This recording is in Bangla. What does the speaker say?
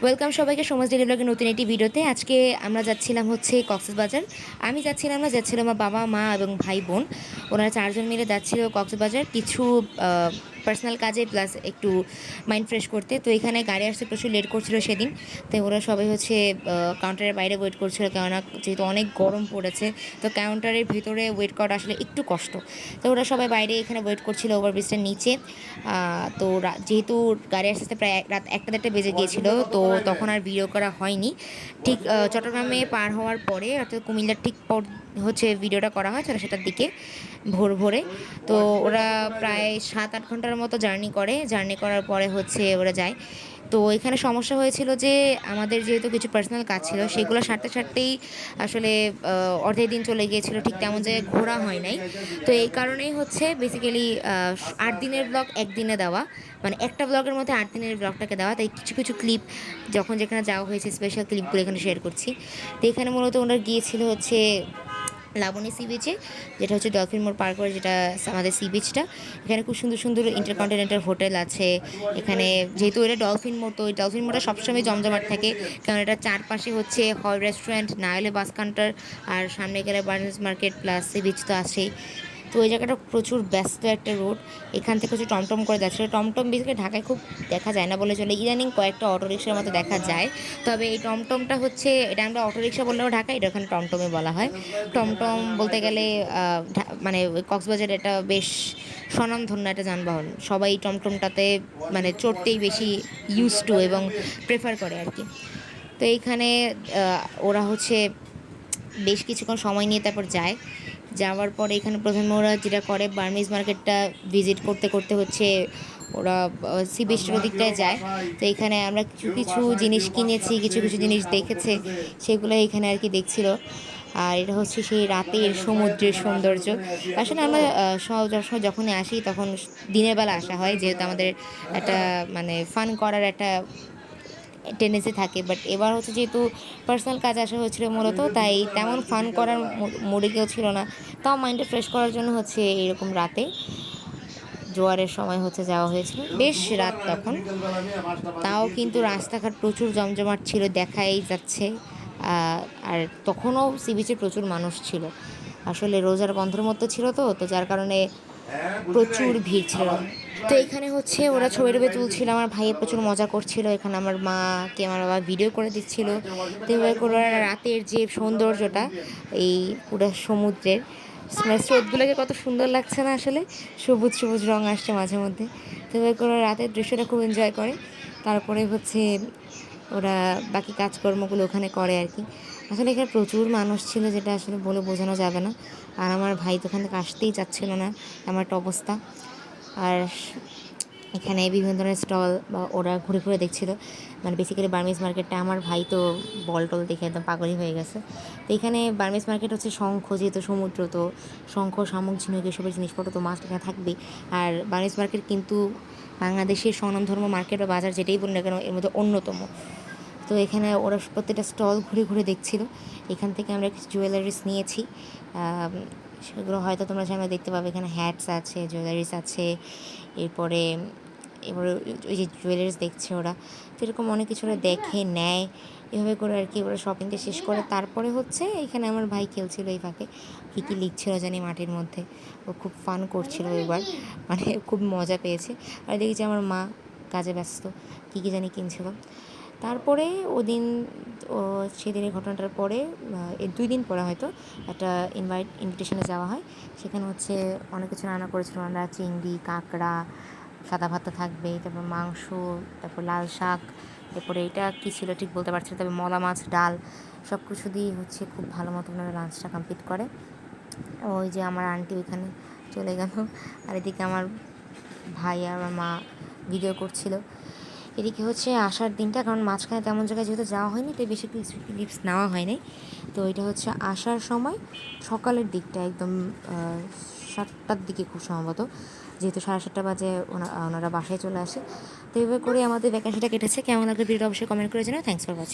ওয়েলকাম সবাইকে সমাজ ডেইলি ব্লগের নতুন একটি ভিডিওতে। আজকে আমরা যাচ্ছিলাম হচ্ছে কক্সবাজার। আমি যাচ্ছিলাম না, যাচ্ছিল আমার বাবা মা এবং ভাই বোন। ওনারা চারজন মিলে যাচ্ছিল কক্সবাজার কিছু পার্সোনাল কাজে, প্লাস একটু মাইন্ড ফ্রেশ করতে। তো এখানে গাড়ি আসতে প্রচুর লেট করছিল সেদিন। তো ওরা সবাই হচ্ছে কাউন্টারের বাইরে ওয়েট করছিল, কেননা যেহেতু অনেক গরম পড়েছে। তো কাউন্টারের ভিতরে ওয়েট করা আসলে একটু কষ্ট। তো ওরা সবাই বাইরে এখানে ওয়েট করছিল ওভারব্রিজটার নিচে। তো যেহেতু গাড়ি আসতে আসতে প্রায় রাত 1টা বেজে গিয়েছিল, তো তখন আর ভিডিও করা হয়নি। ঠিক চট্টগ্রামে পার হওয়ার পরে, অর্থাৎ কুমিল্লার ঠিক পর হচ্ছে ভিডিওটা করা হয় 7টার দিকে, ভোর ভোরে। তো ওরা প্রায় 7-8 ঘন্টার মতো জার্নি করার পরে হচ্ছে ওরা যায়। তো এখানে সমস্যা হয়েছিল যে আমাদের যেহেতু কিছু পার্সোনাল কাজ ছিল, সেগুলো সারতে সারতেই আসলে অর্ধেক দিন চলে গিয়েছিল, ঠিক তেমন জায়গায় ঘোরা হয় নাই। তো এই কারণেই হচ্ছে বেসিক্যালি 8 দিনের ব্লগ একদিনে দেওয়া, মানে একটা ব্লগের মধ্যে 8 দিনের ব্লগটাকে দেওয়া। তাই কিছু কিছু ক্লিপ যখন যেখানে যাওয়া হয়েছে, স্পেশাল ক্লিপগুলো এখানে শেয়ার করছি। তো এখানে মূলত ওনারা গিয়েছিল হচ্ছে লাবণী সি বিচে, যেটা হচ্ছে ডলফিন মোড় পার করে, যেটা আমাদের সি বিচটা। এখানে খুব সুন্দর সুন্দর ইন্টারকন্টিনেন্টাল হোটেল আছে এখানে। যেহেতু এটা ডলফিন মোড়, তো ওই ডলফিন মোড়টা সবসময় জমজমাট থাকে, কারণ এটা চারপাশে হচ্ছে হয় রেস্টুরেন্ট, না হলে বাস কাউন্টার, আর সামনে গেলে Barnes market plus sea beach তো আছেই। তো ওই জায়গাটা প্রচুর ব্যস্ত একটা রোড। এখান থেকে হচ্ছে টমটম করে যাচ্ছিলো। টমটম বেসিক্যালি ঢাকায় খুব দেখা যায় না বলে চলে, ইদানিং কয়েকটা অটোরিকশার মতো দেখা যায়। তবে এই টমটমটা হচ্ছে, এটা আমরা অটোরিকশা বললেও ঢাকায়, এটা ওখানে টমটমে বলা হয়। টমটম বলতে গেলে মানে কক্সবাজার এটা বেশ স্বনামধন্য একটা যানবাহন। সবাই টমটমটাতে মানে চড়তেই বেশি ইউজ টু এবং প্রেফার করে আর কি। তো এইখানে ওরা হচ্ছে বেশ কিছুক্ষণ সময় নিয়ে তারপর যায়। যাওয়ার পরে এখানে প্রথমে ওরা যেটা করে, বার্মিজ মার্কেটটা ভিজিট করতে করতে হচ্ছে ওরা সি বিচের দিকটায় যায়। তো এখানে আমরা কিছু কিছু জিনিস কিনেছি, কিছু কিছু জিনিস দেখেছে, সেগুলো এখানে আর কি দেখছিল। আর এটা হচ্ছে সেই রাতের সমুদ্রের সৌন্দর্য। আসলে আমরা সবসময় যখনই আসি তখন দিনের বেলা আসা হয়, যেহেতু আমাদের একটা মানে ফান করার একটা টেন্ডেন্সি থাকে। বাট এবার হচ্ছে যেহেতু পার্সোনাল কাজ আসা হয়েছিল মূলত, তাই তেমন ফান করার মুডে কেউ ছিল না। তাও মাইন্ডটা ফ্রেশ করার জন্য হচ্ছে এরকম রাতে জোয়ারের সময় হচ্ছে যাওয়া হয়েছিল, বেশ রাত তখন। তাও কিন্তু রাস্তাঘাট প্রচুর জমজমাট ছিল, দেখাই যাচ্ছে। আর তখনও সি বিচে প্রচুর মানুষ ছিল। আসলে রোজার বন্ধের মধ্যে ছিল, তো তো যার কারণে প্রচুর ভিড় ছিল। তো এখানে হচ্ছে ওরা ছবি টবি তুলছিল, আমার ভাইয়ে প্রচুর মজা করছিল। এখানে আমার মাকে আমার বাবা ভিডিও করে দিচ্ছিল। তো এভাবে করে ওরা রাতের যে সৌন্দর্যটা, এই পুরো সমুদ্রের মানে স্রোতগুলোকে কত সুন্দর লাগছে না আসলে, সবুজ সবুজ রঙ আসছে মাঝে মধ্যে। তো এভাবে করে ওরা রাতের দৃশ্যটা খুব এনজয় করে। তারপরে হচ্ছে ওরা বাকি কাজকর্মগুলো ওখানে করে আর কি। আসলে এখানে প্রচুর মানুষ ছিল, যেটা আসলে বলে বোঝানো যাবে না। আর আমার ভাই তো ওখান থেকে আসতেই চাচ্ছিল না, এমন একটা অবস্থা। আর এখানে বিভিন্ন ধরনের স্টল বা ওরা ঘুরে ঘুরে দেখছিল, মানে বেসিক্যালি বার্মিজ মার্কেটটা। আমার ভাই তো বল টল দেখে একদম পাগলই হয়ে গেছে। তো এখানে বার্মিজ মার্কেট হচ্ছে শঙ্খ, যেহেতু সমুদ্র, তো শঙ্খ, শামুক, ঝিনুক এসবের জিনিসপত্র তো মাস্ট এখানে থাকবেই। আর বার্মিজ মার্কেট কিন্তু বাংলাদেশের স্বনামধন্য মার্কেট বা বাজার যেটাই বলি না কেন, এর মধ্যে অন্যতম। তো এখানে ওরা প্রত্যেকটা স্টল ঘুরে ঘুরে দেখছিল। এখান থেকে আমরা কিছু জুয়েলারিস নিয়েছি, সেগুলো হয়তো তোমরা সামনে দেখতে পাবে। এখানে হ্যাটস আছে, জুয়েলারিস আছে। এরপরে এবারে ওই যে জুয়েলারিস দেখছে ওরা, তো এরকম অনেক কিছু ওরা দেখে নেয়। এভাবে করে আর কি ওরা শপিংটা শেষ করে তারপরে হচ্ছে এখানে আমার ভাই খেলছিল এই ফাঁকে, কী কী লিখছিল জানি মাটির মধ্যে। ও খুব ফান করছিল এবার, মানে খুব মজা পেয়েছে। আর দেখি যে আমার মা কাজে ব্যস্ত, কী কী জানি কিনছিল। তারপরে ওদিন ও সেদিনের ঘটনাটার পরে এর 2 দিন পরে হয়তো একটা ইনভিটেশনে যাওয়া হয়। সেখানে হচ্ছে অনেক কিছু রান্না করেছিল আমরা, চিংড়ি, কাঁকড়া, সাদা ভাত থাকবে, তারপর মাংস, তারপর লাল শাক, তারপরে এটা কী ছিল ঠিক বলতে পারছি না, তবে মলা মাছ, ডাল, সব কিছু দিয়ে হচ্ছে খুব ভালো মতো ওনারা লাঞ্চটা কমপ্লিট করে। ওই যে আমার আন্টি ওইখানে চলে গেল, আর এদিকে আমার ভাই আর আমার মা ভিডিও করছিল। এদিকে হচ্ছে আসার দিনটা, কারণ মাঝখানে তেমন জায়গায় যেহেতু যাওয়া হয়নি, তাই বেশি ক্লিপস নেওয়া হয়নি। তো এটা হচ্ছে আসার সময় সকালের দিকটা, একদম 7টার দিকে খুব সম্ভবত, যেহেতু 7:30 বাজে ওনারা বাসায় চলে আসে। তো এইভাবে করে আমাদের ভ্যাকেন্সিটা কেটেছে। কেমন লাগলো ভিডিওটা অবশ্যই কমেন্ট করে জানাও। Thanks for watching.